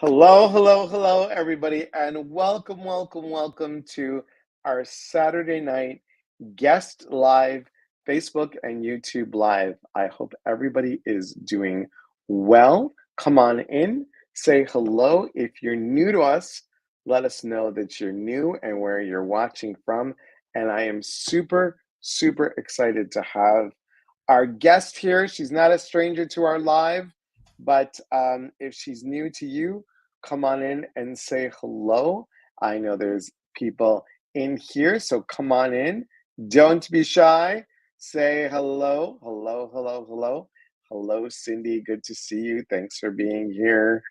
Hello, hello, hello, everybody, and welcome, welcome, welcome to our Saturday night guest live Facebook and YouTube live. I hope everybody is doing well. Come on in, say hello. If you're new to us, let us know that you're new and where you're watching from. And I am super, super excited to have our guest here. She's not a stranger to our live, but if she's new to you, come on in and say hello. I know there's people in here, so come on in. Don't be shy. Say hello, hello, hello, hello. Hello, Cindy. Good to see you. Thanks for being here.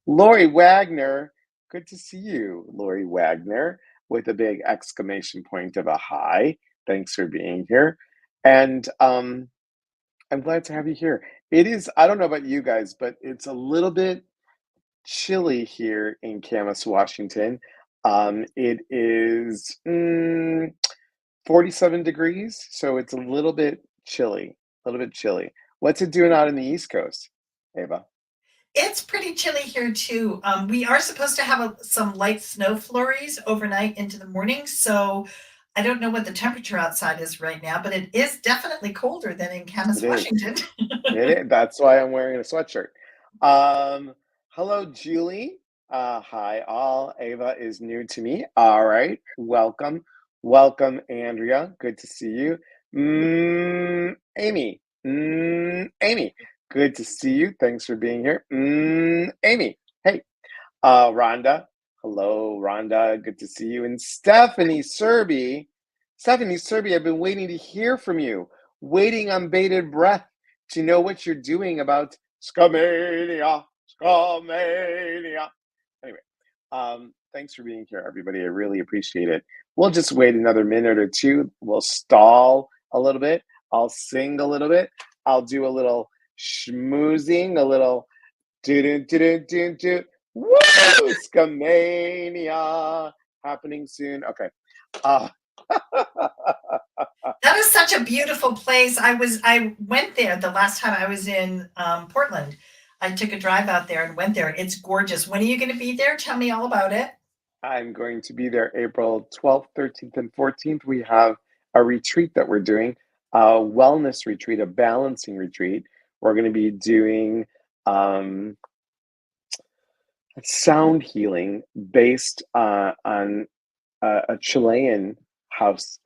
Lori Wagner. Good to see you, Lori Wagner, with a big exclamation point of a hi. Thanks for being here. And I'm glad to have you here. It is, I don't know about you guys, but it's a little bit chilly here in Camas, Washington. It is 47 degrees, so it's a little bit chilly, a little bit chilly. What's it doing out in the East Coast, Ava? It's pretty chilly here too. We are supposed to have some light snow flurries overnight into the morning, so I don't know what the temperature outside is right now, but it is definitely colder than in It Camas, is. Washington. It is. That's why I'm wearing a sweatshirt. Um, Hello, Julie. Hi, all. Ava is new to me. All right. Welcome. Welcome, Andrea. Good to see you. Amy. Amy. Good to see you. Thanks for being here. Amy. Hey. Rhonda. Hello, Rhonda. Good to see you. And Stephanie Serby. Stephanie Serby, I've been waiting to hear from you, waiting on bated breath to know what you're doing about Scamania. Scamania. Anyway, thanks for being here, everybody. I really appreciate it. We'll just wait another minute or two. We'll stall a little bit. I'll sing a little bit. I'll do a little schmoozing, a little do do do do do do. Woo! Scamania happening soon. Okay. Uh, That is such a beautiful place. I went there the last time I was in Portland. I took a drive out there and went there. It's gorgeous. When are you going to be there? Tell me all about it. I'm going to be there April 12th, 13th, and 14th. We have a retreat that we're doing, a wellness retreat, a balancing retreat. We're going to be doing um, sound healing based on a Chilean house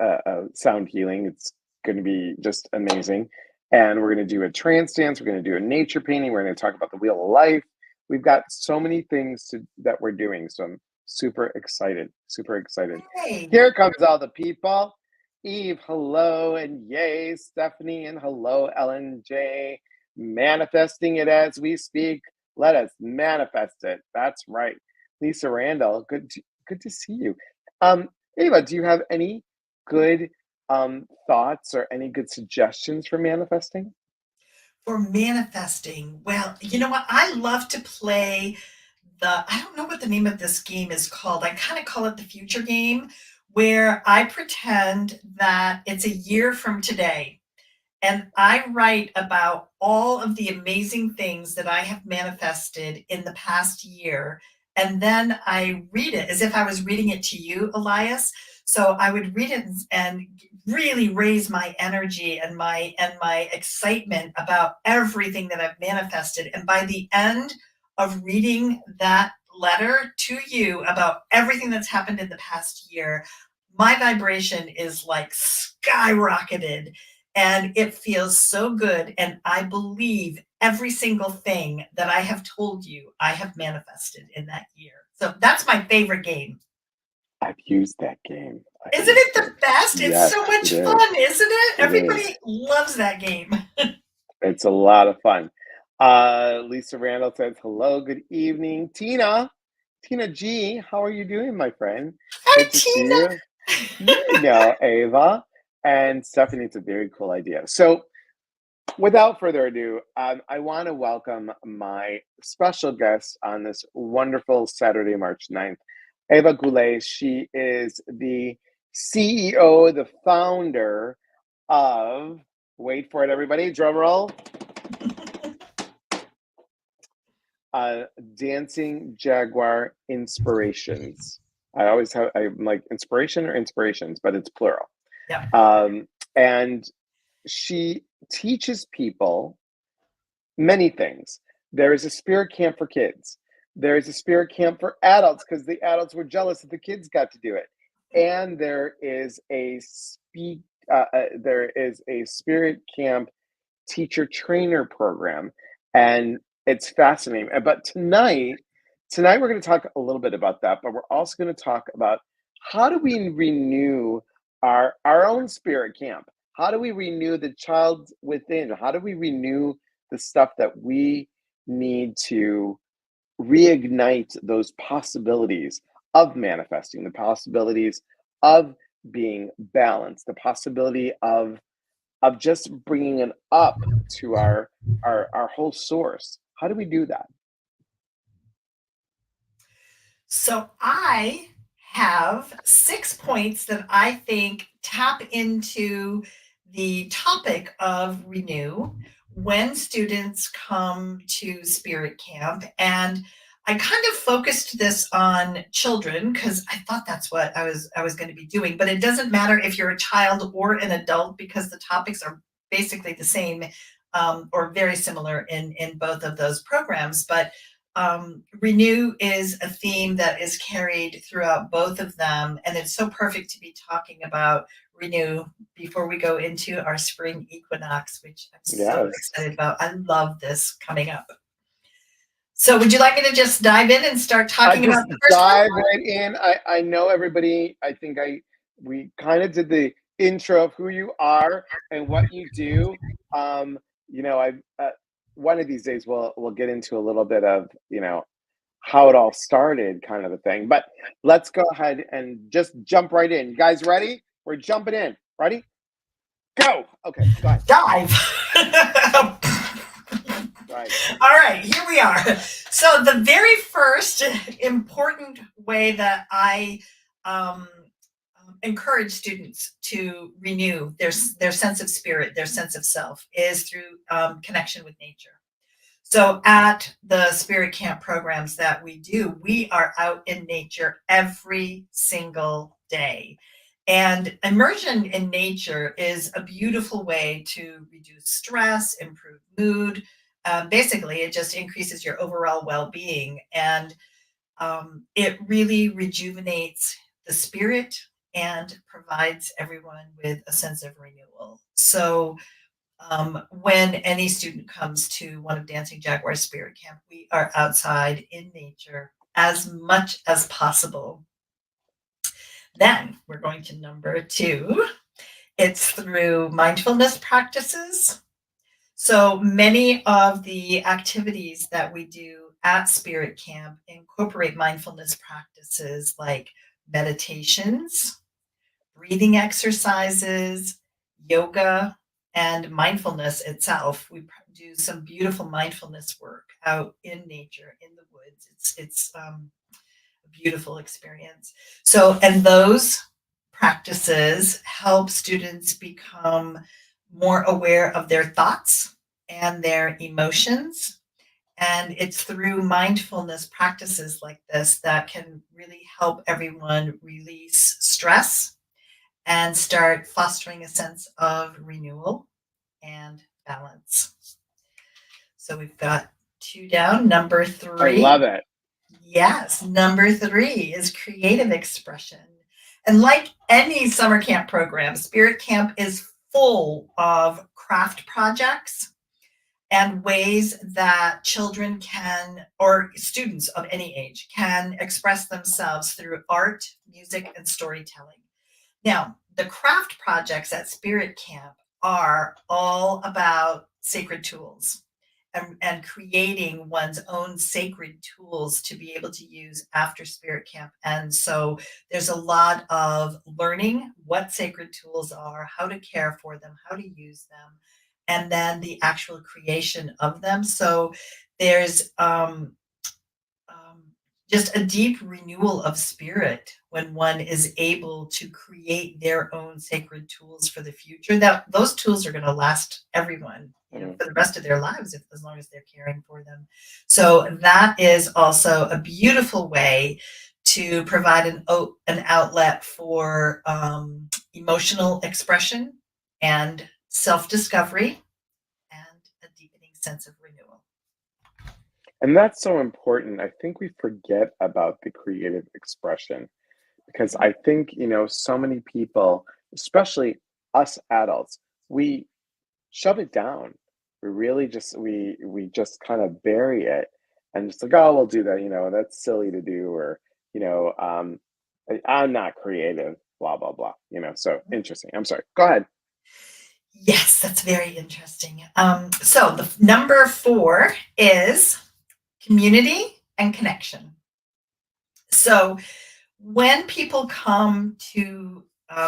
sound healing. It's going to be just amazing. And we're going to do a trance dance. We're going to do a nature painting. We're going to talk about the wheel of life. We've got so many things that we're doing. So I'm super excited. Super excited. Hey. Here comes all the people. Eve, hello, and yay, Stephanie, and hello, Ellen J. Manifesting it as we speak. Let us manifest it. That's right. Lisa Randall, good to see you. Ava, do you have any good thoughts or any good suggestions for manifesting? For manifesting, well, you know what? I love to play I don't know what the name of this game is called. I kind of call it the future game, where I pretend that it's a year from today. And I write about all of the amazing things that I have manifested in the past year. And then I read it as if I was reading it to you, Elias. So I would read it and really raise my energy and my excitement about everything that I've manifested. And by the end of reading that letter to you about everything that's happened in the past year, my vibration is like skyrocketed and it feels so good. And I believe every single thing that I have told you, I have manifested in that year. So that's my favorite game. I've used that game. I've Isn't used it the it. best? It's Yes, so it much is. fun, isn't it? It is. Everybody loves that game. It's a lot of fun. Lisa Randall says, hello, good evening. Tina G, how are you doing, my friend? Hi, Good to see Tina. you. You know, Ava. And Stephanie, it's a very cool idea. So, without further ado, I want to welcome my special guest on this wonderful Saturday, March 9th, Eva Goulet. She is the CEO, the founder of, wait for it, everybody, drum roll, uh, Dancing Jaguar Inspirations. I always have, I'm like inspiration or inspirations, but it's plural. Yeah. Um, and she teaches people many things. There is a spirit camp for kids. There is a spirit camp for adults because the adults were jealous that the kids got to do it. And there is a spirit camp teacher trainer program, and it's fascinating. But tonight we're going to talk a little bit about that, but we're also going to talk about how do we renew our own spirit camp? How do we renew the child within? How do we renew the stuff that we need to reignite those possibilities of manifesting, the possibilities of being balanced, the possibility of just bringing it up to our whole source. How do we do that? So I have 6 points that I think tap into the topic of renew when students come to Spirit Camp. And I kind of focused this on children because I thought that's what I was going to be doing. But it doesn't matter if you're a child or an adult because the topics are basically the same or very similar in both of those programs. But renew is a theme that is carried throughout both of them, and it's so perfect to be talking about renew before we go into our spring equinox, which I'm so Yes. excited about. I love this coming up. So, would you like me to just dive in and start I talking about just the first one? dive right in. I know everybody. I think I we kind of did the intro of who you are and what you do. Um, I one of these days we'll get into a little bit of how it all started, kind of a thing. But let's go ahead and just jump right in. You guys ready? We're jumping in. Ready? Go. Okay, go ahead. Dive. Right. All right, here we are. So, the very first important way that I um, encourage students to renew their sense of spirit, their sense of self, is through connection with nature. So at the spirit camp programs that we do, we are out in nature every single day. And immersion in nature is a beautiful way to reduce stress, improve mood. Basically, it just increases your overall well being. And it really rejuvenates the spirit and provides everyone with a sense of renewal. So, when any student comes to one of Dancing Jaguar Spirit Camp, we are outside in nature as much as possible. Then we're going to number two. It's through mindfulness practices. So many of the activities that we do at Spirit Camp incorporate mindfulness practices like meditations, breathing exercises, yoga, and mindfulness itself. We do some beautiful mindfulness work out in nature, in the woods. It's a beautiful experience. So, and those practices help students become more aware of their thoughts and their emotions. And it's through mindfulness practices like this that can really help everyone release stress and start fostering a sense of renewal and balance. So we've got two down. Number I three. love it. Yes, number three is creative expression. And like any summer camp program, Spirit Camp is full of craft projects and ways that children can, or students of any age, can express themselves through art, music, and storytelling. Now, the craft projects at Spirit Camp are all about sacred tools and creating one's own sacred tools to be able to use after Spirit Camp. And so there's a lot of learning what sacred tools are, how to care for them, how to use them, and then the actual creation of them. So there's um, just a deep renewal of spirit when one is able to create their own sacred tools for the future. That those tools are going to last everyone, Mm. for the rest of their lives, if as long as they're caring for them. So that is also a beautiful way to provide an outlet for emotional expression and self-discovery and a deepening sense of renewal. And that's so important. I think we forget about the creative expression because Mhm. I think, so many people, especially us adults, we shove it down. We just kind of bury it and just like, oh, we'll do that, that's silly to do, or, you know, um, I'm not creative, blah, blah, blah, so interesting. I'm sorry. Go ahead. Yes, that's very interesting. So the number 4 is community and connection. So when people come to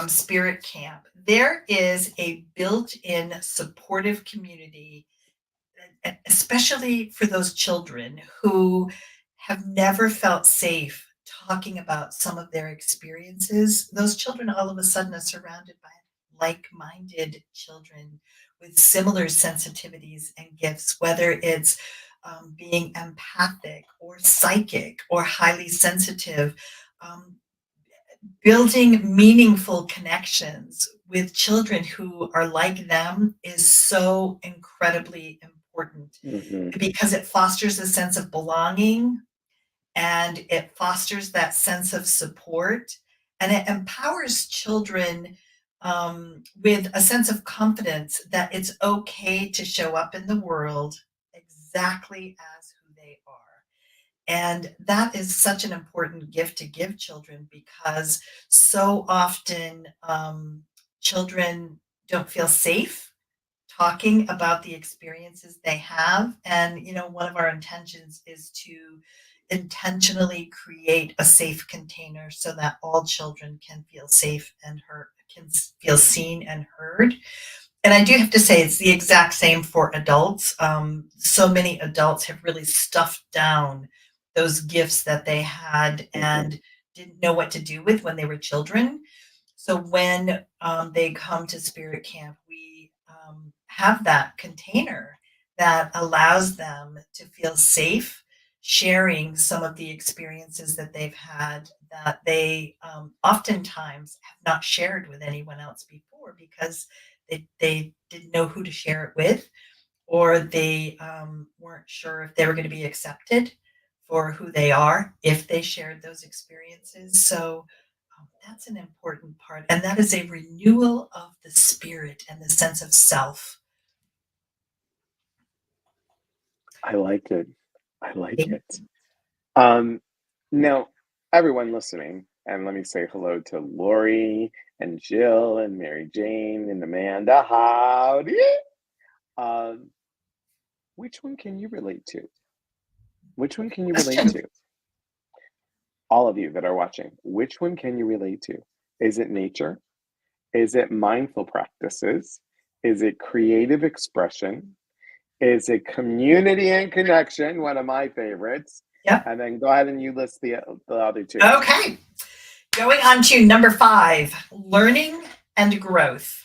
Spirit Camp, there is a built-in supportive community, especially for those children who have never felt safe talking about some of their experiences. Those children all of a sudden are surrounded by like-minded children with similar sensitivities and gifts, whether it's being empathic or psychic or highly sensitive. Um, Building meaningful connections with children who are like them is so incredibly important Hmm. because it fosters a sense of belonging and it fosters that sense of support and it empowers children with a sense of confidence that it's okay to show up in the world exactly as who they are. And that is such an important gift to give children because so often children don't feel safe talking about the experiences they have. And, one of our intentions is to intentionally create a safe container so that all children can feel safe and heard, can feel seen and heard. And I do have to say, it's the exact same for adults. So many adults have really stuffed down those gifts that they had Hmm. and didn't know what to do with when they were children. So when they come to Spirit Camp, we have that container that allows them to feel safe sharing some of the experiences that they've had that they oftentimes have not shared with anyone else before because they didn't know who to share it with or they weren't sure if they were going to be accepted for who they are if they shared those experiences. So that's an important part. And that is a renewal of the spirit and the sense of self. I like it. I like it. Um, Now, everyone listening, and let me say hello to Lori and Jill and Mary Jane and Amanda. Howdy. Um, which one can you relate to? Which one can you relate Question. to? All of you that are watching, which one can you relate to? Is it nature? Is it mindful practices? Is it creative expression? Is it community and connection? One of my favorites. Yep. And then go ahead and you list the other two. Okay. Going on to number 5, learning and growth.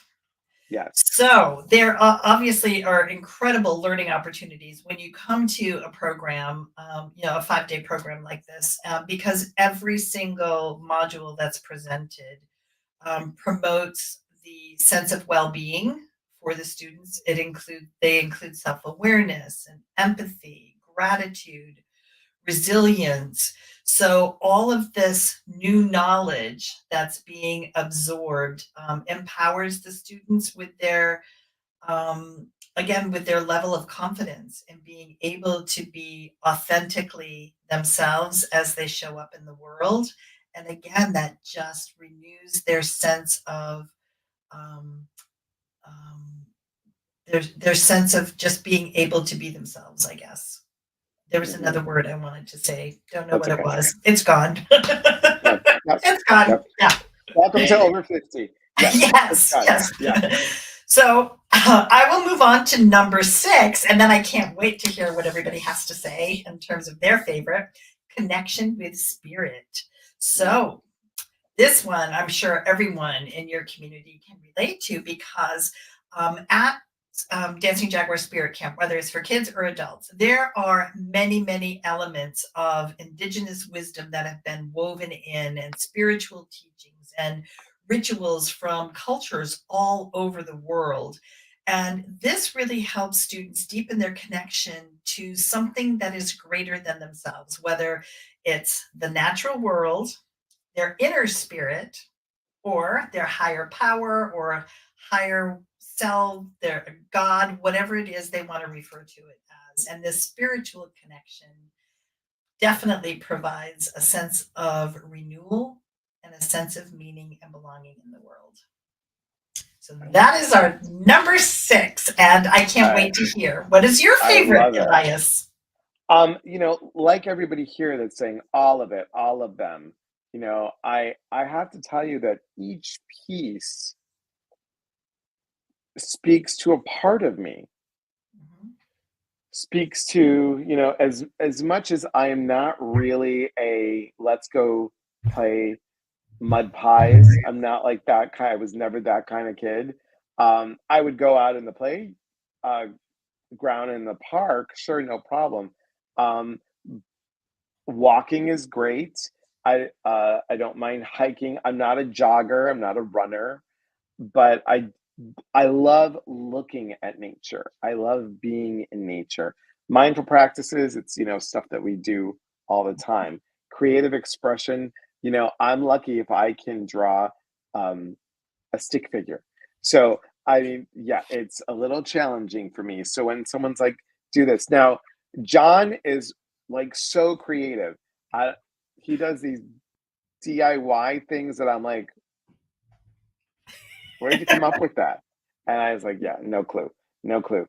Yes. So there obviously are incredible learning opportunities when you come to a program, a 5-day program like this, because every single module that's presented promotes the sense of well-being for the students. They include self-awareness and empathy, gratitude, resilience. So all of this new knowledge that's being absorbed empowers the students with their again with their level of confidence in being able to be authentically themselves as they show up in the world. And again, that just renews their sense of um, um, their sense of just being able to be themselves, I guess. There was Hmm. another word I wanted to say. Don't know That's what it okay. was. It's gone. Yep. Yep. It's gone. Yep. Yeah. Welcome to over 50. Yes, it's Yes, done. yes. Yeah. So I will move on to number 6, and then I can't wait to hear what everybody has to say in terms of their favorite connection with spirit. Mm. So this one, I'm sure everyone in your community can relate to because at Dancing Jaguar Spirit Camp, whether it's for kids or adults, there are many, many elements of indigenous wisdom that have been woven in, and spiritual teachings and rituals from cultures all over the world. And this really helps students deepen their connection to something that is greater than themselves, whether it's the natural world, their inner spirit, or their higher power or higher self, their God, whatever it is they want to refer to it as. And this spiritual connection definitely provides a sense of renewal and a sense of meaning and belonging in the world. So that is our number 6, and I can't I wait to hear. What is your I favorite, love it. Elias? Like everybody here that's saying all of it, all of them, I have to tell you that each piece speaks to a part of me, Mhm. speaks to, as much as I am not really a let's go play mud pies. I'm not like that kind. I was never that kind of kid. I would go out in the play uh, ground in the park, sure, no problem. Um, Walking is great. I don't mind hiking. I'm not a jogger. I'm not a runner, but I love looking at nature. I love being in nature. Mindful practices, it's stuff that we do all the time. Creative expression, I'm lucky if I can draw um, a stick figure. So I mean, yeah, it's a little challenging for me. So when someone's like, do this. Now, John is like so creative. I He does these DIY things that I'm like, where'd you come up with that? And I was like, yeah, no clue. No clue.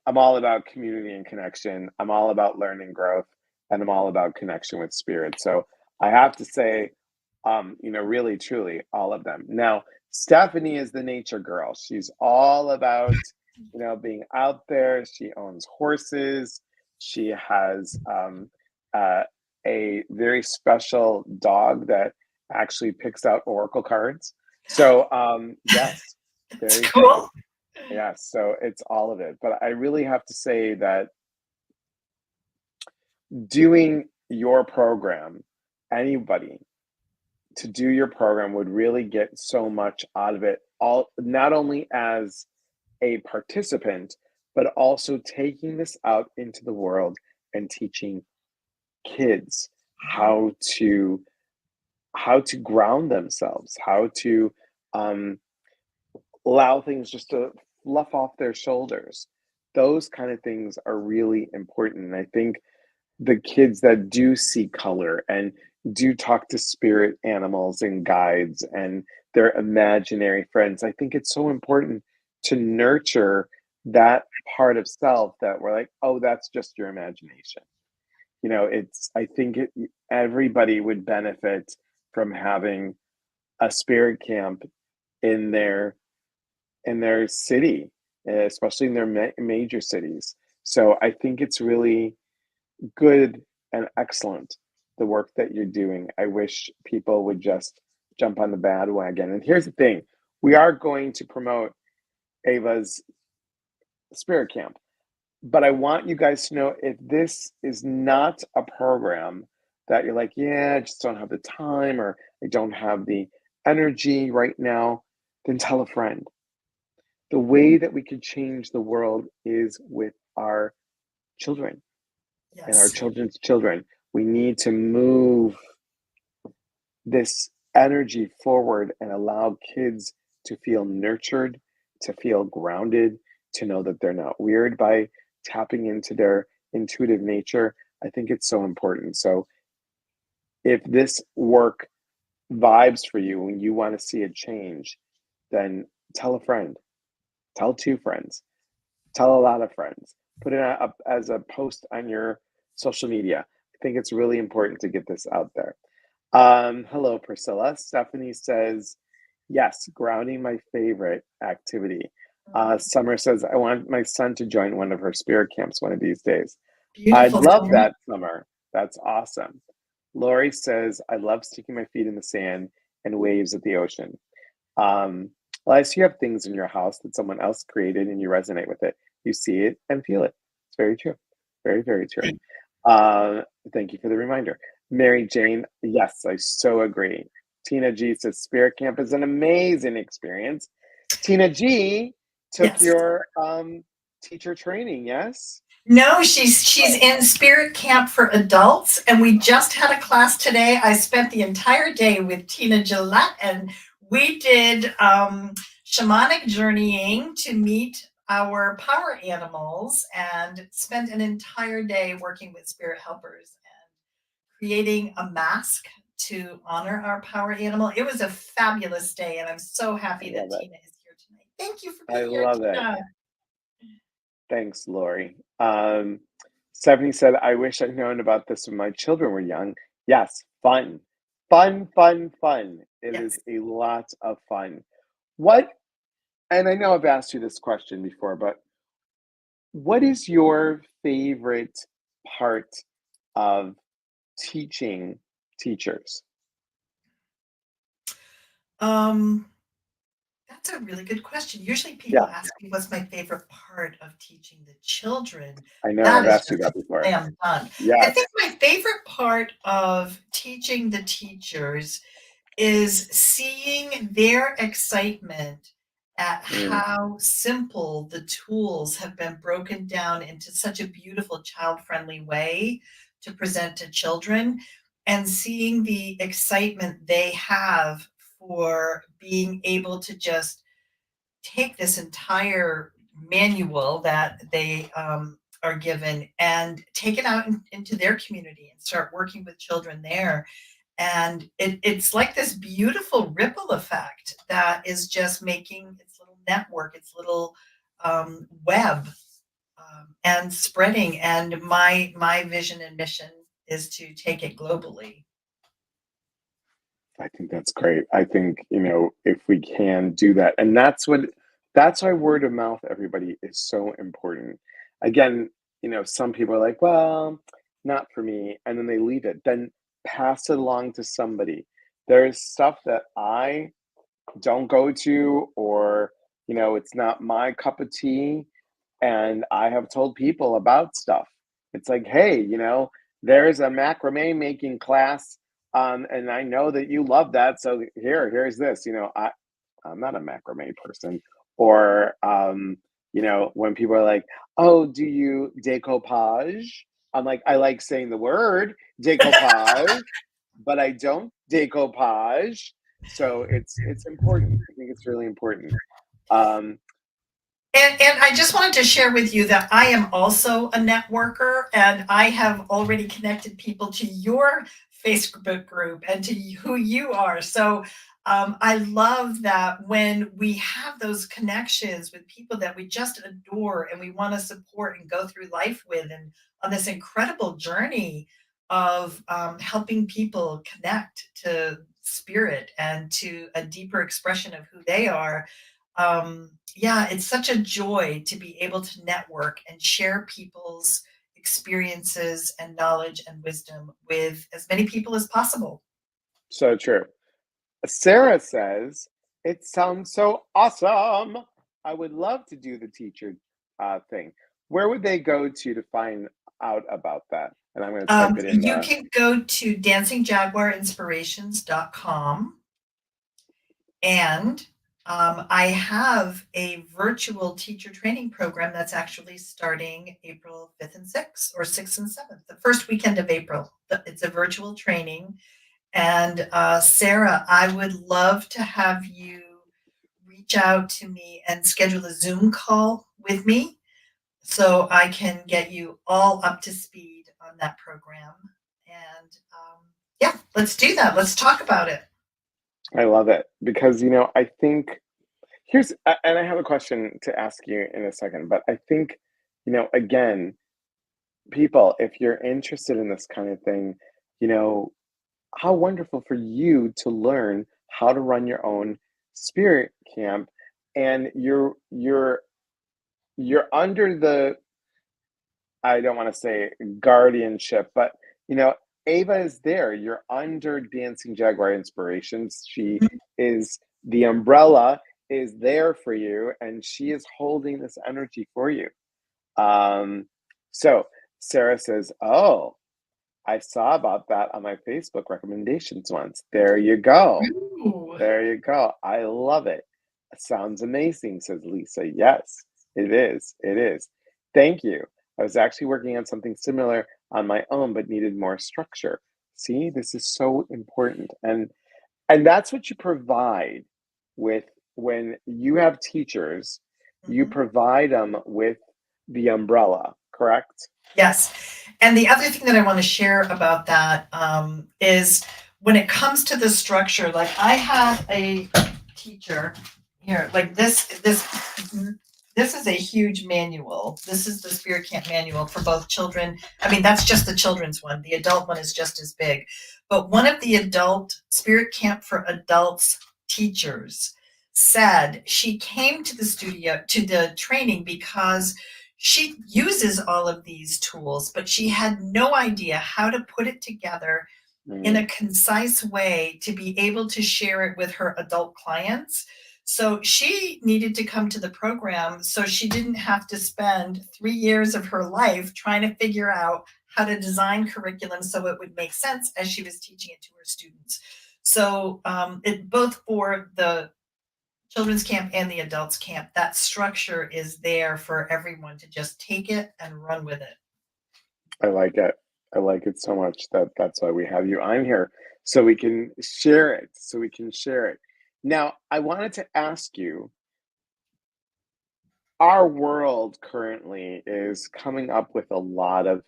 I'm all about community and connection. I'm all about learning growth, and I'm all about connection with spirit. So I have to say, really, truly, all of them. Now, Stephanie is the nature girl. She's all about, being out there. She owns horses. She has uh, a very special dog that actually picks out oracle cards. So, yes, It's very cool. funny. Yes, so it's all of it. But I really have to say that doing your program, anybody to do your program would really get so much out of it, all not only as a participant, but also taking this out into the world and teaching kids Mhm. how to ground themselves, how to um, allow things just to fluff off their shoulders. Those kind of things are really important. And I think the kids that do see color and do talk to spirit animals and guides and their imaginary friends, I think it's so important to nurture that part of self that we're like, oh, that's just your imagination. I think everybody would benefit from having a spirit camp in their city, especially in their major cities. So I think it's really good and excellent the work that you're doing. I wish people would just jump on the bandwagon. And here's the thing: we are going to promote Ava's Spirit Camp, but I want you guys to know if this is not a program that you're like, yeah, I just don't have the time or I don't have the energy right now, then tell a friend. The way that we could change the world is with our children and our Yes. children's children. We need to move this energy forward and allow kids to feel nurtured, to feel grounded, to know that they're not weird by tapping into their intuitive nature. I think it's so important. So, if this work vibes for you and you want to see a change, then tell a friend, tell two friends, tell a lot of friends, put it up as a post on your social media. I think it's really important to get this out there. Hello, Priscilla. Stephanie says, yes, grounding my favorite activity. Mhm. Summer says, I want my son to join one of her spirit camps one of these days. I'd Beautiful, love Summer. that, Summer. That's awesome. Lori says, I love sticking my feet in the sand and waves at the ocean. Um, Unless you have things in your house that someone else created and you resonate with it, you see it and feel it. It's very true. Very, very true. Thank Uh, Thank you for the reminder. Mary Jane, yes, I so agree. Tina G says Spirit Camp is an amazing experience. Tina G took Yes. your teacher training, yes? No, she's Oh, in Spirit Camp for adults, and we just had a class today. I spent the entire day with Tina Gillette, and we did shamanic journeying to meet our power animals, and spent an entire day working with spirit helpers and creating a mask to honor our power animal. It was a fabulous day, and I'm so I happy that love it. Tina is here tonight. Thank you for I being here, love it. Tina. Thanks, Lori. Stephanie said, I wish I'd known about this when my children were young. Yes, fun. Fun, fun, fun. It is Yes. a lot of fun. What, and I know I've asked you this question before, but what is your favorite part of teaching teachers? Um, That's a really good question. Usually people Yeah, ask me what's my favorite part of teaching the children. I know That I've is asked you just that a before. slam dunk. I think Yes. my favorite part of teaching the teachers is seeing their excitement at Mm, how simple the tools have been broken down into such a beautiful child-friendly way to present to children, and seeing the excitement they have for being able to just take this entire manual that they are given and take it out into their community and start working with children there. And it's like this beautiful ripple effect that is just making its little network, its little web, and spreading. And my vision and mission is to take it globally. I think that's great. I think, if we can do that, and that's why word of mouth, everybody, is so important. Again, some people are like, well, not for me, and then they leave it. Then pass it along to somebody. There's stuff that I don't go to, or, it's not my cup of tea. And I have told people about stuff. It's like, hey, there's a macrame making class, and I know that you love that. So here's this. I'm not a macrame person. Or, when people are like, oh, do you decoupage? I'm like, I like saying the word decoupage, but I don't decoupage. So it's important. I think it's really important. Um, And I just wanted to share with you that I am also a networker, and I have already connected people to your Facebook group and to who you are. So I love that when we have those connections with people that we just adore and we want to support and go through life with, and on this incredible journey of helping people connect to spirit and to a deeper expression of who they are. Yeah, it's such a joy to be able to network and share people's experiences and knowledge and wisdom with as many people as possible. so true. Sarah says, it sounds so awesome. I would love to do the teacher thing. Where would they go to find out about that? And I'm going to type it in You the. can go to dancingjaguarinspirations.com, and I have a virtual teacher training program that's actually starting April 5th and 6th, or 6th and 7th, the first weekend of April. It's a virtual training. And Sarah, I would love to have you reach out to me and schedule a Zoom call with me so I can get you all up to speed on that program. And yeah, let's do that. Let's talk about it. I love it because, I think and I have a question to ask you in a second, but I think, again, people, if you're interested in this kind of thing, you know, how wonderful for you to learn how to run your own spirit camp, and you're under the, I don't want to say guardianship, but Ava is there. You're under Dancing Jaguar Inspirations. She is the umbrella, is there for you, and she is holding this energy for you. Um, so Sarah says, "Oh, I saw about that on my Facebook recommendations once. There you go. Ooh. There you go. I love it. Sounds amazing," says Lisa. Yes, it is. It is. Thank you. I was actually working on something similar on my own, but needed more structure. See, this is so important. And that's what you provide with when you have teachers, you Mhm. provide them with the umbrella, correct? Yes. And the other thing that I want to share about that is when it comes to the structure, like I had a teacher here, like this is a huge manual. This is the Spirit Camp manual for both children. I mean, that's just the children's one. The adult one is just as big. But one of the adult Spirit Camp for Adults teachers said she came to the studio to the training because she uses all of these tools, but she had no idea how to put it together in a Mm, concise way to be able to share it with her adult clients. So she needed to come to the program so she didn't have to spend 3 years of her life trying to figure out how to design curriculum so it would make sense as she was teaching it to her students. So it both for the children's camp and the adults camp, that structure is there for everyone to just take it and run with it. I like it. I like it so much that that's why we have you on here so we can share it. So we can share it. Now, I wanted to ask you, our world currently is coming up with a lot of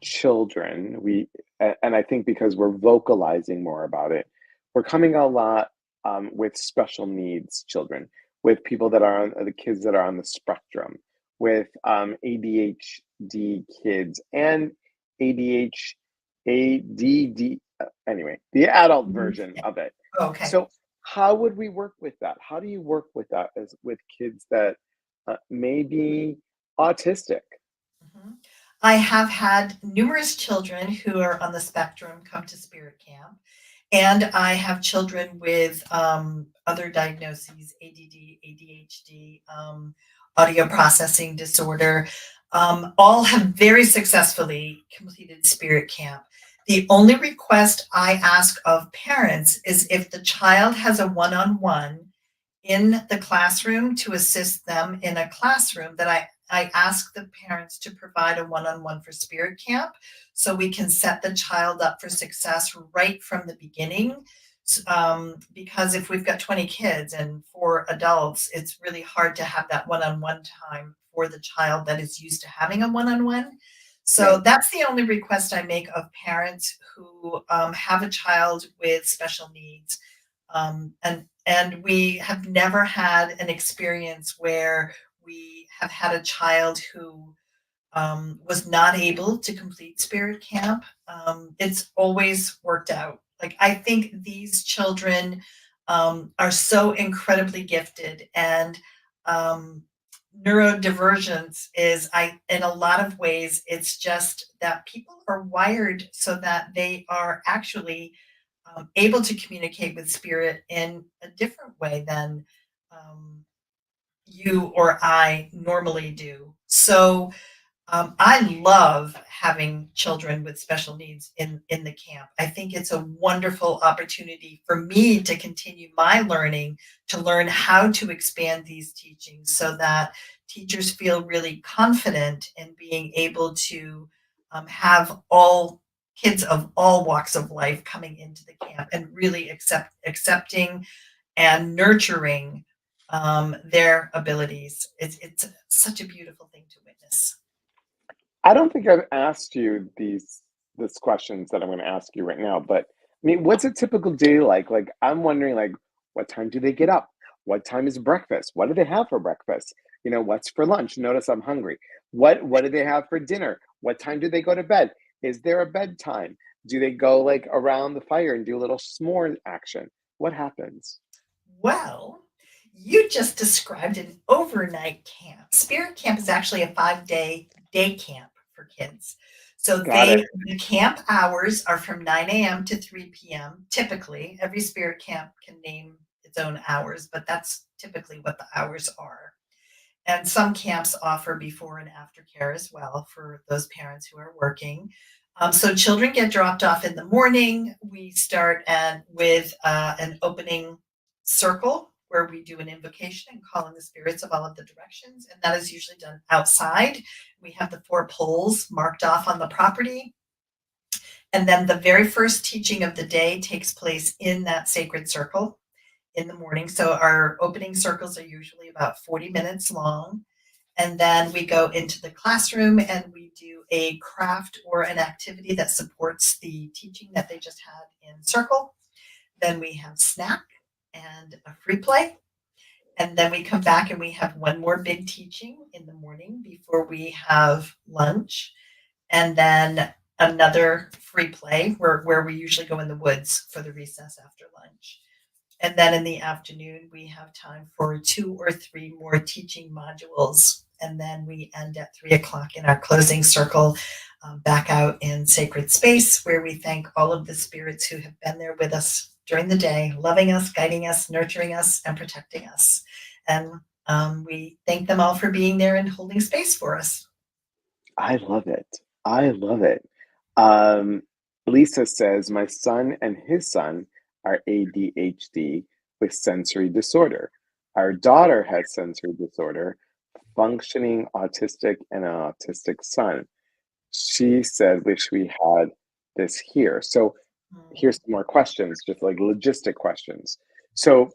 children. And I think because we're vocalizing more about it, we're coming a lot with special needs children, with people that are on the kids that are on the spectrum, with ADHD kids and ADH, ADD, anyway, the adult Mhm. version of it. Okay. So, how would we work with that? How do you work with that as with kids that may be autistic? Mhm. I have had numerous children who are on the spectrum come to Spirit Camp, and I have children with other diagnoses, ADD, ADHD, audio processing disorder. All have very successfully completed Spirit Camp. The only request I ask of parents is if the child has a one on one in the classroom to assist them in a classroom that I ask the parents to provide a one-on-one for Spirit Camp so we can set the child up for success right from the beginning. Because if we've got 20 kids and 4 adults, it's really hard to have that one-on-one time for the child that is used to having a one-on-one. So Right. that's the only request I make of parents who have a child with special needs, and we have never had an experience where we have had a child who was not able to complete Spirit Camp. It's always worked out. Like I think these children are so incredibly gifted, and um, neurodivergence is, I in a lot of ways, it's just that people are wired so that they are actually able to communicate with spirit in a different way than um, you or I normally do. So I love having children with special needs in the camp. I think it's a wonderful opportunity for me to continue my learning, to learn how to expand these teachings so that teachers feel really confident in being able to have all kids of all walks of life coming into the camp and really accepting and nurturing their abilities. It's such a beautiful thing to witness. I don't think I've asked you this questions that I'm going to ask you right now, but I mean, what's a typical day like? Like, I'm wondering, like, what time do they get up? What time is breakfast? What do they have for breakfast? What's for lunch? Notice I'm hungry. What do they have for dinner? What time do they go to bed? Is there a bedtime? Do they go like around the fire and do a little s'more action? What happens? Well, you just described an overnight camp. Spirit Camp is actually a 5-day camp for kids. So Got it. the camp hours are from 9 a.m. to 3 p.m. Typically, every Spirit Camp can name its own hours, but that's typically what the hours are. And some camps offer before and after care as well for those parents who are working. So children get dropped off in the morning. We start with an opening circle where we do an invocation and call in the spirits of all of the directions. And that is usually done outside. We have the 4 poles marked off on the property. And then the very first teaching of the day takes place in that sacred circle in the morning. So our opening circles are usually about 40 minutes long. And then we go into the classroom and we do a craft or an activity that supports the teaching that they just had in circle. Then we have snack and a free play. And then we come back and we have one more big teaching in the morning before we have lunch. And then another free play where we usually go in the woods for the recess after lunch. And then in the afternoon, we have time for 2 or 3 more teaching modules. And then we end at 3 o'clock in our closing circle, back out in sacred space, where we thank all of the spirits who have been there with us during the day, loving us, guiding us, nurturing us, and protecting us. And we thank them all for being there and holding space for us. I love it. I love it. Um, Lisa says, my son and his son are ADHD with sensory disorder. Our daughter has sensory disorder, functioning autistic, and an autistic son. She said, wish we had this here. So Mm. here's some more questions, just like logistic questions. So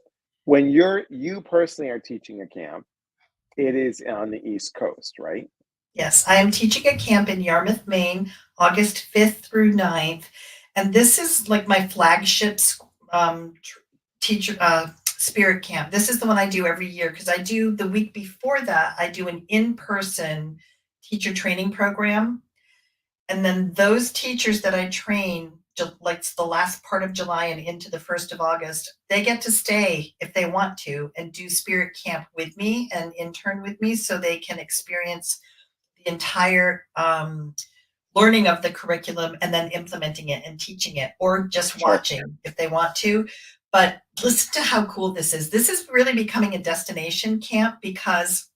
when you personally are teaching a camp, it is on the East Coast, right? Yes, I am teaching a camp in Yarmouth, Maine, August 5th through 9th. And this is like my flagship teacher spirit camp. This is the one I do every year because I do the week before that, I do an in-person teacher training program. And then those teachers that I train, like the last part of July and into the 1st of August, they get to stay if they want to and do spirit camp with me and intern with me so they can experience the entire learning of the curriculum and then implementing it and teaching it, or just Sure. watching if they want to. But listen to how cool this is. This is really becoming a destination camp because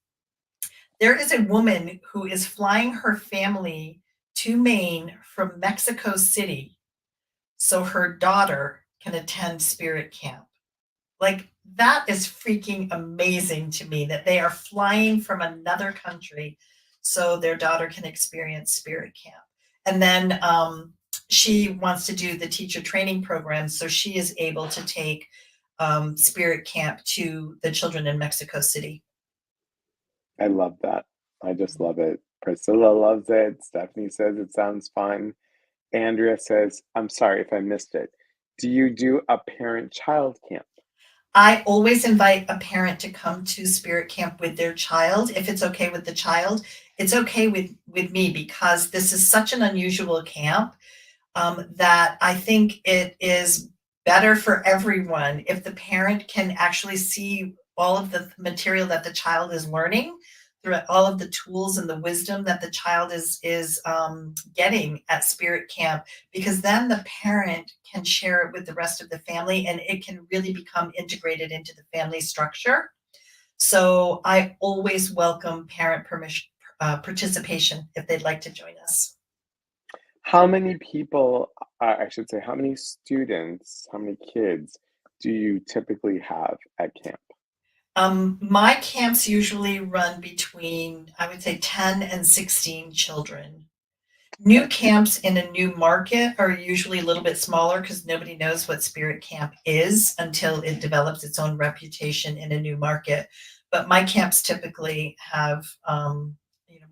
there is a woman who is flying her family to Maine from Mexico City so her daughter can attend spirit camp. Like, that is freaking amazing to me that they are flying from another country so their daughter can experience spirit camp. And then she wants to do the teacher training program, so she is able to take spirit camp to the children in Mexico City. I love that. I just love it. Priscilla loves it. Stephanie says it sounds fun. Andrea says, I'm sorry if I missed it. Do you do a parent-child camp? I always invite a parent to come to spirit camp with their child. If it's okay with the child, it's okay with me because this is such an unusual camp that I think it is better for everyone if the parent can actually see all of the material that the child is learning through all of the tools and the wisdom that the child is getting at spirit camp, because then the parent can share it with the rest of the family and it can really become integrated into the family structure. So I always welcome parent permission participation if they'd like to join us. How many people, I should say, how many students, how many kids do you typically have at camp? My camps usually run between, I would say, 10 and 16 children. New Okay. camps in a new market are usually a little bit smaller because nobody knows what Spirit Camp is until it develops its own reputation in a new market. But my camps typically have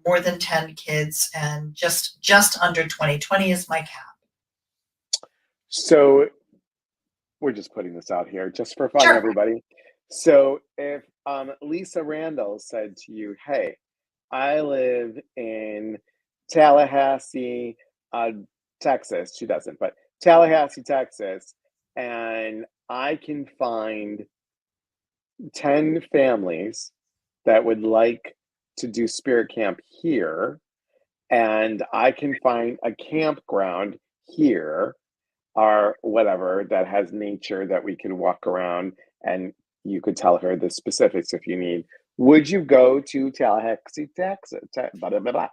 more than 10 kids and just under 20. 20 is my cap. So we're just putting this out here just for fun, Sure. everybody. So if Lisa Randall said to you, hey, I live in Tallahassee, Texas. She doesn't, but Tallahassee, Texas, and I can find 10 families that would like to do spirit camp here, and I can find a campground here or whatever that has nature that we can walk around and you could tell her the specifics if you need. Would you go to Tallahassee, Texas? Blah, blah, blah, blah.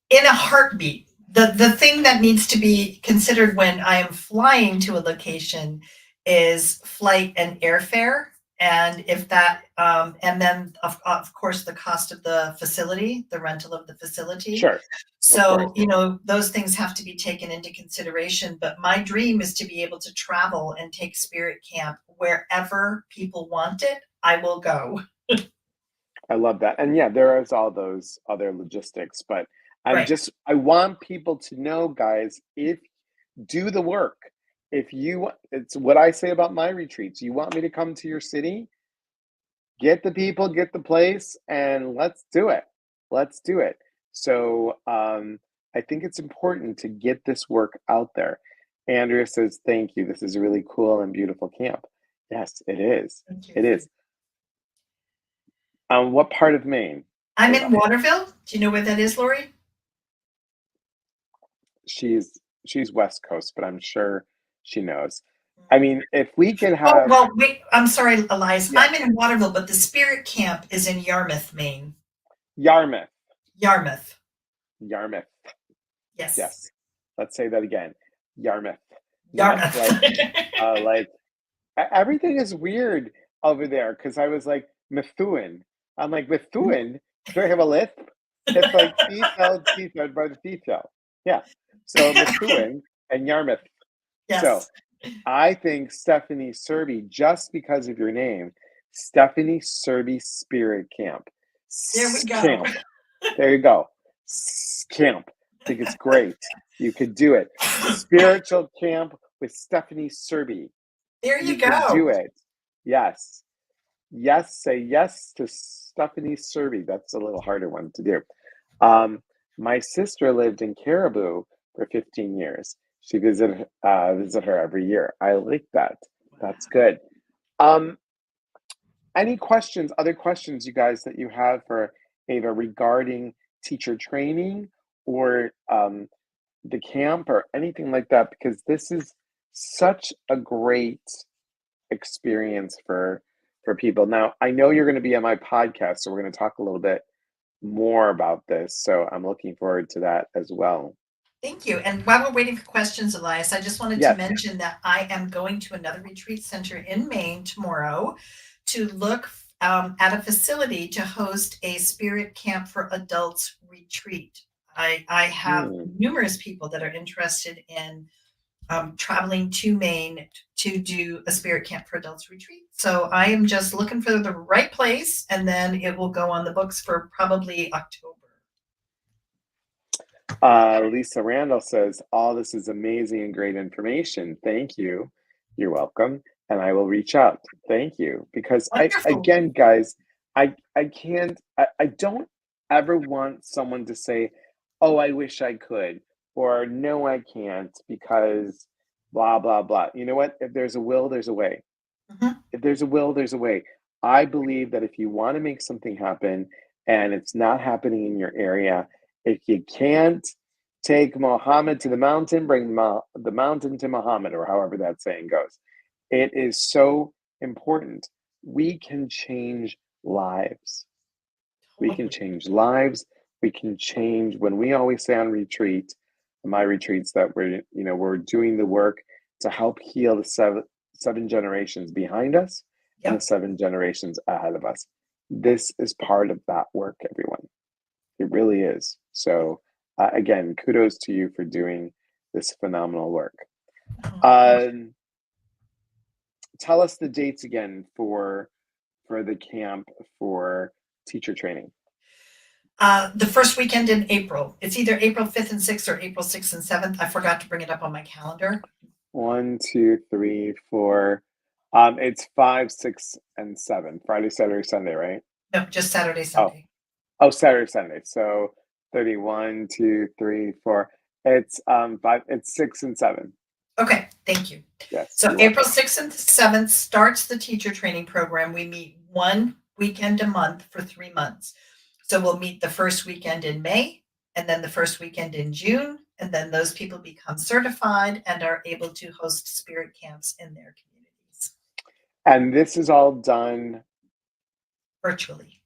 In a heartbeat. The thing that needs to be considered when I am flying to a location is flight and airfare. And if that, and then of course the cost of the facility, the rental of the facility. Sure, of So, course. those things have to be taken into consideration. But my dream is to be able to travel and take Spirit Camp wherever people want it. I will go. I love that. And yeah, there is all those other logistics, but Right. I want people to know, guys, if do the work. If you, it's what I say about my retreats. You want me to come to your city? Get the people, get the place, and let's do it. Let's do it. So I think it's important to get this work out there. Andrea says, thank you. This is a really cool and beautiful camp. Yes, it is. Thank you. It is. What part of Maine, I'm in Ava? Waterville. Do you know where that is, Lori? She's West Coast, but I'm sure she knows. I mean, if we could Oh, have, well, wait, I'm sorry, Elias. yeah, I'm in Waterville, but the Spirit Camp is in Yarmouth, Maine. Yarmouth, Yarmouth. Yarmouth. Yes. Yes. Let's say that again. Yarmouth. Not Yarmouth. like everything is weird over there because I was like Methuen. I'm like Methuen. Do I have a lisp? It's like teeth out by the teeth out. Yeah. So Methuen and Yarmouth. So Yes. I think Stephanie Serby, just because of your name, Stephanie Serby Spirit Camp. There we go. Camp. There you go. Camp. I think it's great. You could do it. Spiritual camp with Stephanie Serby. There You you can do go. it. Yes. Yes. Say yes to Stephanie Serby. That's a little harder one to do. My sister lived in Caribou for 15 years. She visit her every year. I like that. That's good. Um, any questions, other questions, you guys, that you have for Ava regarding teacher training or the camp or anything like that? Because this is such a great experience for people. Now, I know you're going to be on my podcast, so we're going to talk a little bit more about this. So I'm looking forward to that as well. Thank you. And while we're waiting for questions, Elias, I just wanted to Yes. mention that I am going to another retreat center in Maine tomorrow to look at a facility to host a spirit camp for adults retreat. I have Hmm. numerous people that are interested in traveling to Maine to do a spirit camp for adults retreat. So I am just looking for the right place, and then it will go on the books for probably October. Lisa Randall says, all this is amazing and great information. Thank you. You're welcome. And I will reach out. Thank you. Because Wonderful. again, guys, I can't, I don't ever want someone to say, oh, I wish I could, or no, I can't because blah, blah, blah. You know what? If there's a will, there's a way. Mhm. If there's a will, there's a way. I believe that if you want to make something happen and it's not happening in your area, if you can't take Muhammad to the mountain, bring the mountain to Muhammad, or however that saying goes. It is so important. We can change lives. We can Totally. change lives. We can change when we always say on retreat, my retreats, that we're doing the work to help heal the seven generations behind us and the Yep. seven generations ahead of us. This is part of that work, everyone. It really is. So again, kudos to you for doing this phenomenal work. Oh, thank you. Um, Tell us the dates again for the camp for teacher training. The first weekend in April. It's either April 5th and 6th or April 6th and 7th. I forgot to bring it up on my calendar. One, two, three, four. It's 5, 6, and 7. Friday, Saturday, Sunday, right? No, just Saturday, Oh, Sunday. oh, Saturday, Sunday. So 31, 2, 3, 4. It's 5. It's 6 and 7. Okay, thank you. Yes, So you're April welcome. 6th and 7th starts the teacher training program. We meet one weekend a month for 3 months. So we'll meet the first weekend in May and then the first weekend in June. And then those people become certified and are able to host spirit camps in their communities. And this is all done virtually.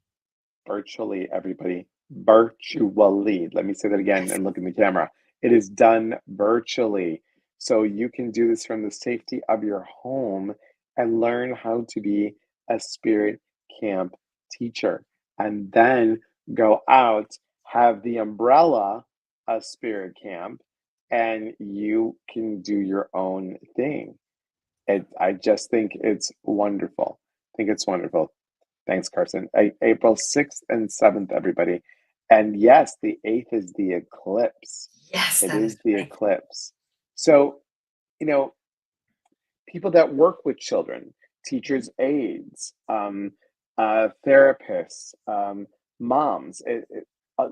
virtually, everybody. Virtually. Let me say that again Yes. and look in the camera. It is done virtually. So you can do this from the safety of your home and learn how to be a spirit camp teacher. And then go out, have the umbrella of spirit camp, and you can do your own thing. I just think it's wonderful. I think it's wonderful. Thanks, Carson. April 6th and 7th, everybody. And yes, the 8th is the eclipse. Yes, It that is is the right. eclipse. So, you know, people that work with children, Mhm. teachers' aides, therapists, moms,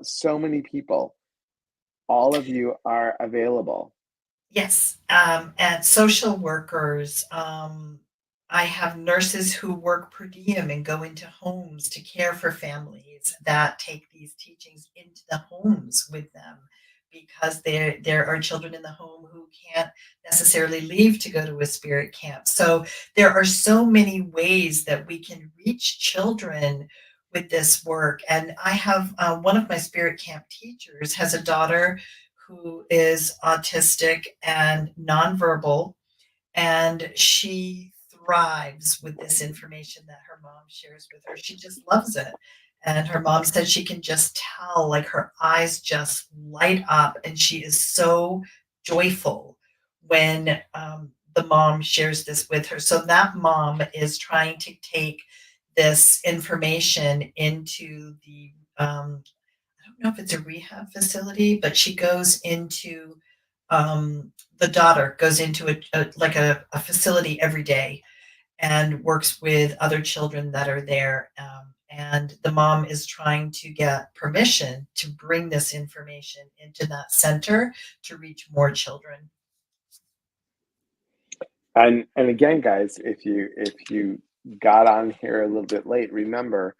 so many people, all of you are available. Yes, and social workers. I have nurses who work per diem and go into homes to care for families that take these teachings into the homes with them because there are children in the home who can't necessarily leave to go to a spirit camp. So there are so many ways that we can reach children with this work. And I have one of my spirit camp teachers has a daughter who is autistic and nonverbal, and she thrives with this information that her mom shares with her. She just loves it. And her mom said she can just tell, like her eyes just light up, and she is so joyful when the mom shares this with her. So that mom is trying to take this information into the I don't know if it's a rehab facility, but she goes into the daughter goes into a facility every day and works with other children that are there. And the mom is trying to get permission to bring this information into that center to reach more children. And again, guys, if you got on here a little bit late, remember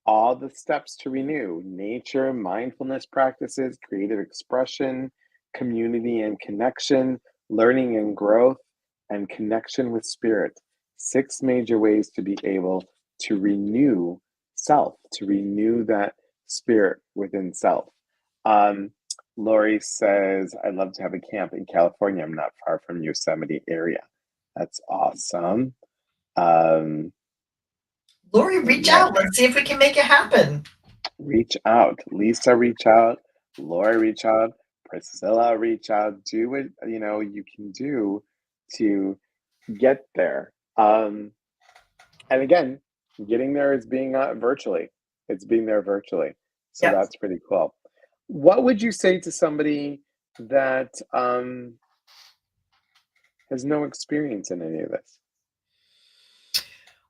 all the steps to renew nature, mindfulness practices, creative expression, community and connection, learning and growth, and connection with spirit. Six major ways to be able to renew self, to renew that spirit within self. Um, Lori says, I'd love to have a camp in California. I'm not far from Yosemite area. That's awesome. Um, Lori, reach yeah, out. Let's see if we can make it happen. reach out. Lisa, reach out. Laura, reach out. Priscilla, reach out. Do what you can do to get there. And again, getting there is being virtually. It's being there virtually. So Yep. that's pretty cool. What would you say to somebody that has no experience in any of this?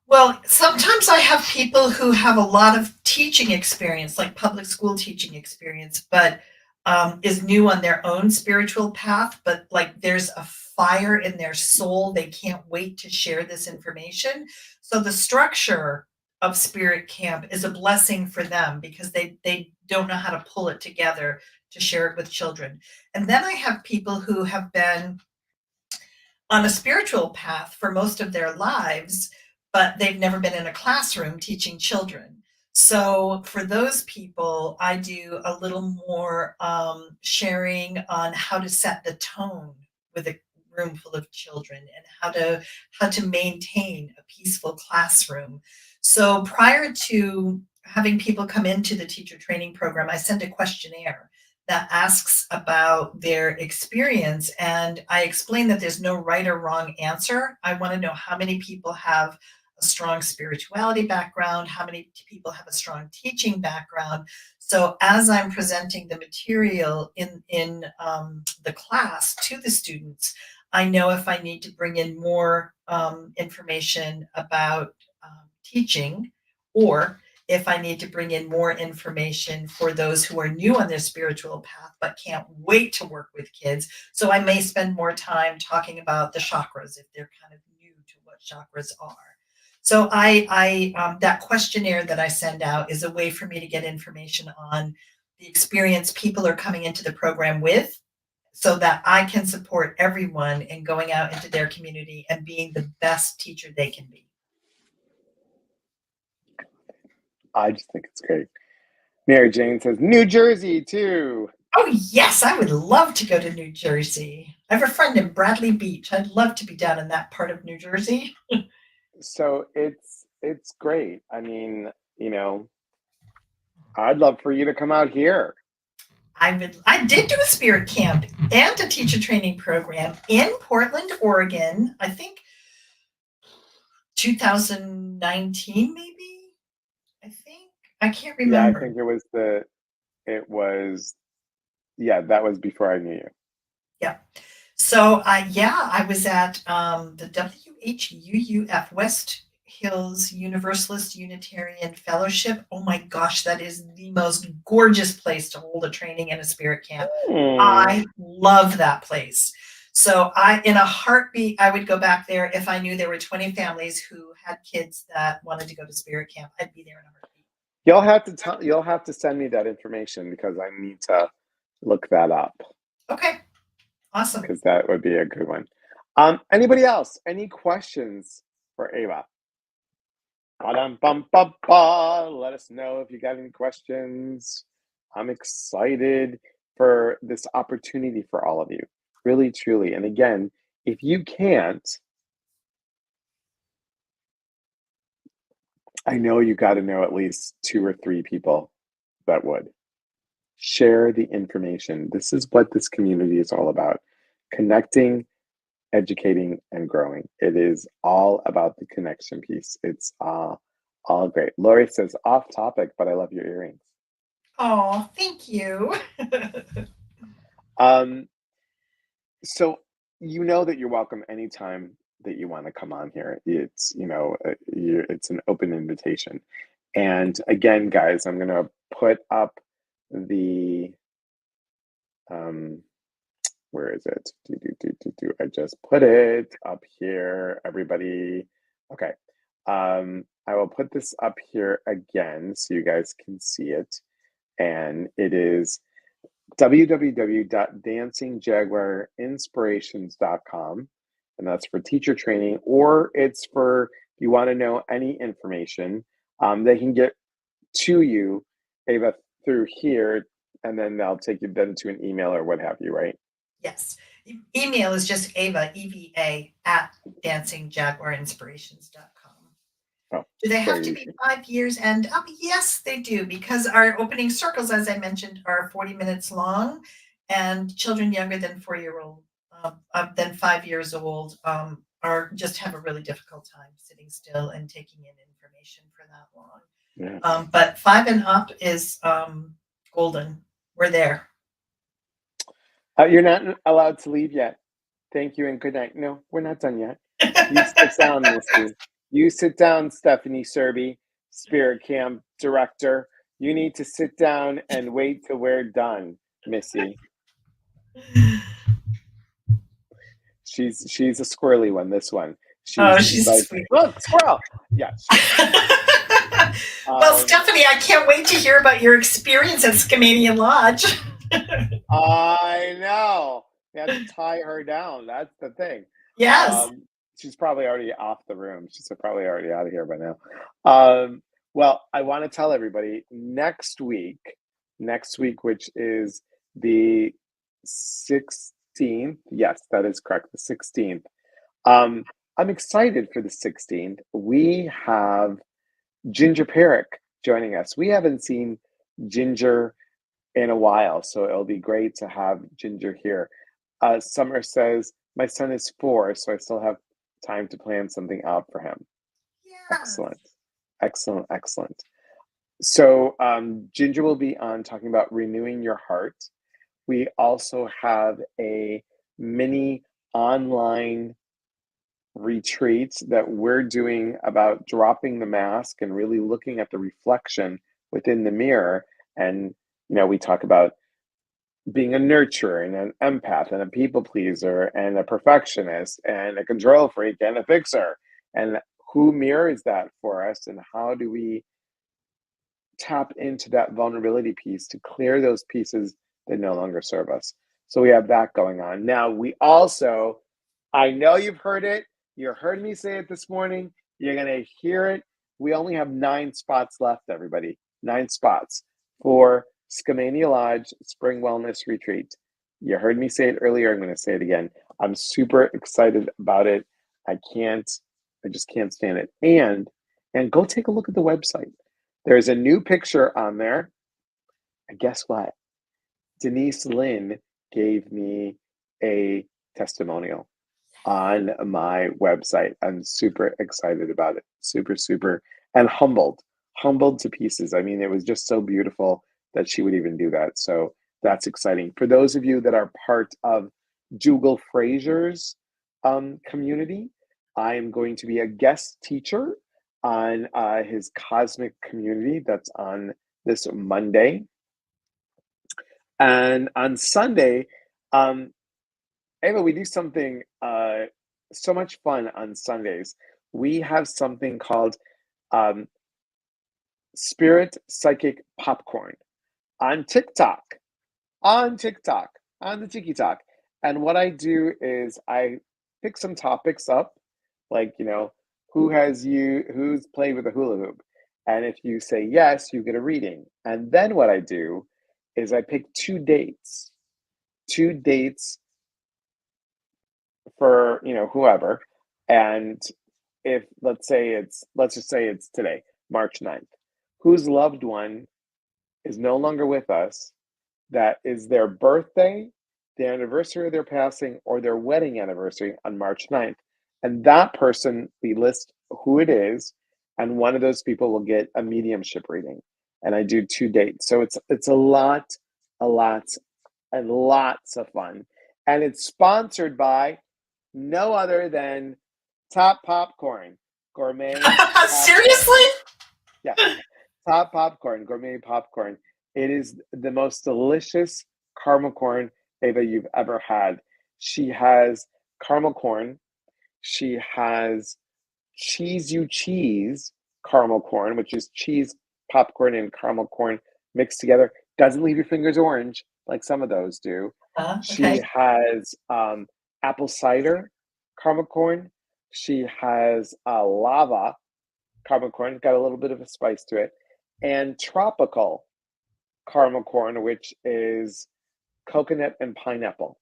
Well, sometimes I have people who have a lot of teaching experience, like public school teaching experience, but is new on their own spiritual path, but like there's a fire in their soul. They can't wait to share this information. So the structure of Spirit Camp is a blessing for them because they don't know how to pull it together to share it with children. And then I have people who have been on a spiritual path for most of their lives, but they've never been in a classroom teaching children. So for those people, I do a little more sharing on how to set the tone with a room full of children and how to maintain a peaceful classroom. So prior to having people come into the teacher training program, I send a questionnaire that asks about their experience. And I explain that there's no right or wrong answer. I want to know how many people have a strong spirituality background, how many people have a strong teaching background. So as I'm presenting the material in the class to the students, I know if I need to bring in more information about teaching or if I need to bring in more information for those who are new on their spiritual path but can't wait to work with kids. So I may spend more time talking about the chakras if they're kind of new to what chakras are. So that questionnaire that I send out is a way for me to get information on the experience people are coming into the program with so that I can support everyone in going out into their community and being the best teacher they can be. I just think it's great. Mary Jane says New Jersey too. Oh, yes, I would love to go to New Jersey. I have a friend in Bradley Beach. I'd love to be down in that part of New Jersey. So it's great. I mean, you know, I'd love for you to come out here. I did do a spirit camp and a teacher training program in Portland, Oregon. I think 2019 maybe. I think I can't Yeah, I remember. think it was yeah, that was before I knew you. Yeah. So, yeah, I was at the WHUUF West Hills Universalist Unitarian Fellowship. Oh my gosh, that is the most gorgeous place to hold a training and a spirit camp. Hmm. I love that place. So, in a heartbeat, I would go back there if I knew there were 20 families who had kids that wanted to go to spirit camp. I'd be there in a heartbeat. You'll have to send me that information because I need to look that up Okay, awesome. because that would be a good one. Anybody else? Any questions for Ava? Ba-dum-bum-ba-ba. Let us know if you got any questions. I'm excited for this opportunity for all of you. Really, truly. And again, if you can't, I know you got to know at least 2 or 3 people that would. Share the information. This is what this community is all about: connecting, educating, and growing. It is all about the connection piece. It's all great. Lori says, off topic, but I love your earrings. Oh, thank you. Um, so you know that you're welcome anytime that you want to come on here. It's it's an open invitation. And again, guys, I'm gonna put up the um, where is it? I just put it up here, everybody. Okay. I will put this up here again so you guys can see it. And it is www.dancingjaguarinspirations.com. And that's for teacher training, or it's for if you want to know any information, they can get to you, Ava, through here, and then they'll take you then to an email or what have you, right? Yes. Email is just Ava, EVA, at dancingjaguarinspirations.com. Oh, Do they have very to be easy. 5 years and up? Yes, they do, because our opening circles, as I mentioned, are 40 minutes long, and children younger than 4-year-old, than 5 years old, are just have a really difficult time sitting still and taking in information for that long. Yes. But 5 and up is golden. We're there. You're not allowed to leave yet. Thank you and good night. No, we're not done yet. You sit down, Missy. You sit down, Stephanie Serby, Spirit Camp Director. You need to sit down and wait till we're done, Missy. She's a squirrely one. This one. Oh, She's she's like, sweet. look, squirrel. Yeah, she's sweet. Well, Um, Stephanie, I can't wait to hear about your experience at Skamanian Lodge. I know. You have to tie her down. That's the thing. Yes. She's probably already off the room. She's probably already out of here by now. Well, I want to tell everybody next week, which is the 16th. Yes, that is correct. The 16th. I'm excited for the 16th. We have Ginger Perrick joining us. We haven't seen Ginger in a while, so it'll be great to have Ginger here. Summer says, my son is 4, so I still have time to plan something out for him. Yes. Excellent. Excellent. Excellent. So, Ginger will be on talking about renewing your heart. We also have a mini online retreat that we're doing about dropping the mask and really looking at the reflection within the mirror. And, we talk about being a nurturer and an empath and a people pleaser and a perfectionist and a control freak and a fixer. And who mirrors that for us? And how do we tap into that vulnerability piece to clear those pieces that no longer serve us? So we have that going on. Now, we also, I know you've heard it. You heard me say it this morning. You're going to hear it we only have 9 spots left, everybody. 9 spots for Skamania Lodge Spring Wellness Retreat. You heard me say it earlier. I'm going to say it again. I'm super excited about it. I can't, I just can't stand it. And go take a look at the website. There's a new picture on there. And guess what? Denise Lynn gave me a testimonial on my website. I'm super excited about it. Super, super, and humbled to pieces. I mean, it was just so beautiful that she would even do that. So that's exciting. For those of you that are part of Dougal Fraser's community, I am going to be a guest teacher on his cosmic community. That's on this Monday. And on Sunday, Ava, we do something so much fun on Sundays. We have something called um, Spirit Psychic Popcorn on TikTok, on the TikTok. And what I do is I pick some topics up, like, who's played with a hula hoop? And if you say yes, you get a reading. And then what I do is I pick two dates for whoever, and if let's just say it's today, March 9th, whose loved one is no longer with us, that is their birthday, the anniversary of their passing, or their wedding anniversary on March 9th. And that person, we list who it is, and one of those people will get a mediumship reading. And I do 2 dates. So it's a lot, and lots of fun. And it's sponsored by no other than Top Popcorn, gourmet popcorn. Seriously? Yeah, Top Popcorn, gourmet popcorn. It is the most delicious caramel corn, Ava, you've ever had. She has caramel corn. She has cheese you cheese caramel corn, which is cheese popcorn and caramel corn mixed together. Doesn't leave your fingers orange like some of those do. She Okay. has apple cider caramel corn. She has lava caramel corn, got a little bit of a spice to it, and tropical caramel corn, which is coconut and pineapple.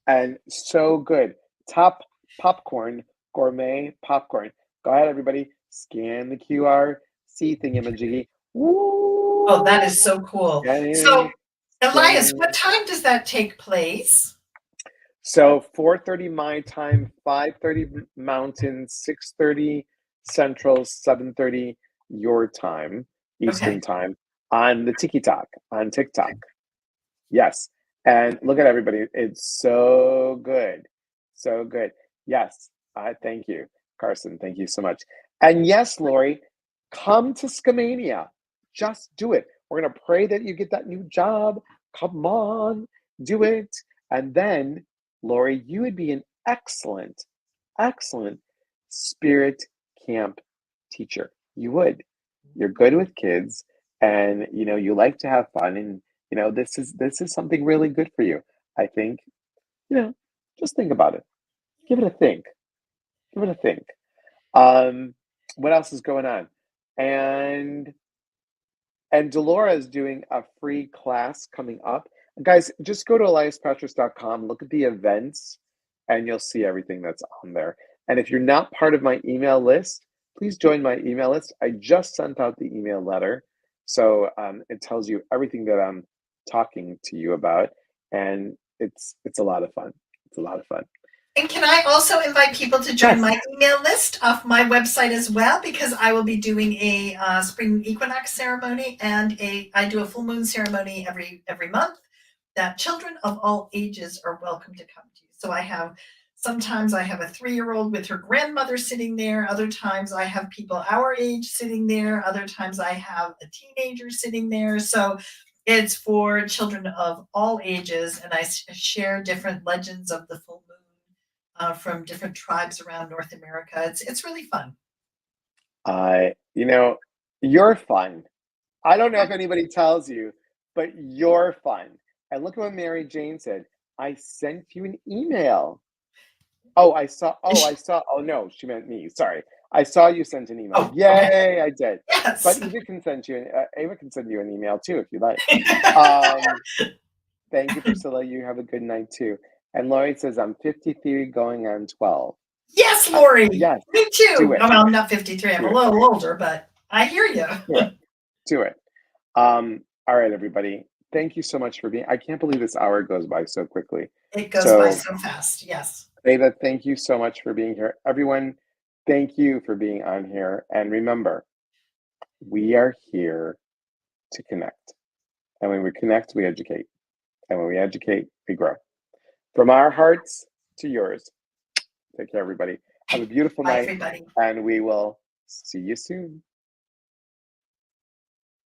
And so good. Top Popcorn, gourmet popcorn. Go ahead, everybody. Scan the QR, see thingamajiggy. Oh, that Woo! is so cool. So, Scanning, Elias, scanning. what time does that take place? So 4:30 my time, 5:30 Mountain, 6:30 Central, 7:30 your time, Eastern Okay. time, on the TikTok, on TikTok. Yes. And look at everybody. It's so good. So good. Yes. I thank you, Carson. Thank you so much. And yes, Lori, come to Scamania. Just do it. We're going to pray that you get that new job. Come on, do it. And then, Lori, you would be an excellent, excellent spirit camp teacher. You would. You're good with kids, and you like to have fun, and this is something really good for you. I think, you know, just think about it. Give it a think. Give it a think. Um, what else is going on? And Delora is doing a free class coming up. Guys, just go to eliaspatris.com, look at the events, and you'll see everything that's on there. And if you're not part of my email list, please join my email list. I just sent out the email letter. So it tells you everything that I'm talking to you about. And it's a lot of fun. It's a lot of fun. And can I also invite people to join Yes. my email list off my website as well? Because I will be doing a spring equinox ceremony and I do a full moon ceremony every month that children of all ages are welcome to come to. So sometimes I have a 3-year-old with her grandmother sitting there. Other times I have people our age sitting there. Other times I have a teenager sitting there. So it's for children of all ages, and I share different legends of the full moon from different tribes around North America. It's really fun. I, you know, you're fun. I don't know if anybody tells you, but you're fun. And look at what Mary Jane said. I sent you an email. Oh, I saw. Oh, I saw. Oh no, she meant me. Sorry. I saw you sent an email. Oh, okay. Yay, I did. But Yes. Ava can send you an email too if you like. Um, Thank you, Priscilla. You have a good night too. And Lori says, I'm 53 going on 12. Yes, Lori. Yes, Me do too. it. Oh, well, I'm not 53. I'm Do a it. little older, but I hear you. Do it. Do it. All right, everybody. Thank you so much for being. I can't believe this hour goes by so quickly. It goes by So, so fast. Yes. Ava, thank you so much for being here. Everyone, thank you for being on here. And remember, we are here to connect. And when we connect, we educate. And when we educate, we grow. From our hearts to yours. Take care, everybody. Have a beautiful Bye, night, everybody. and we will see you soon.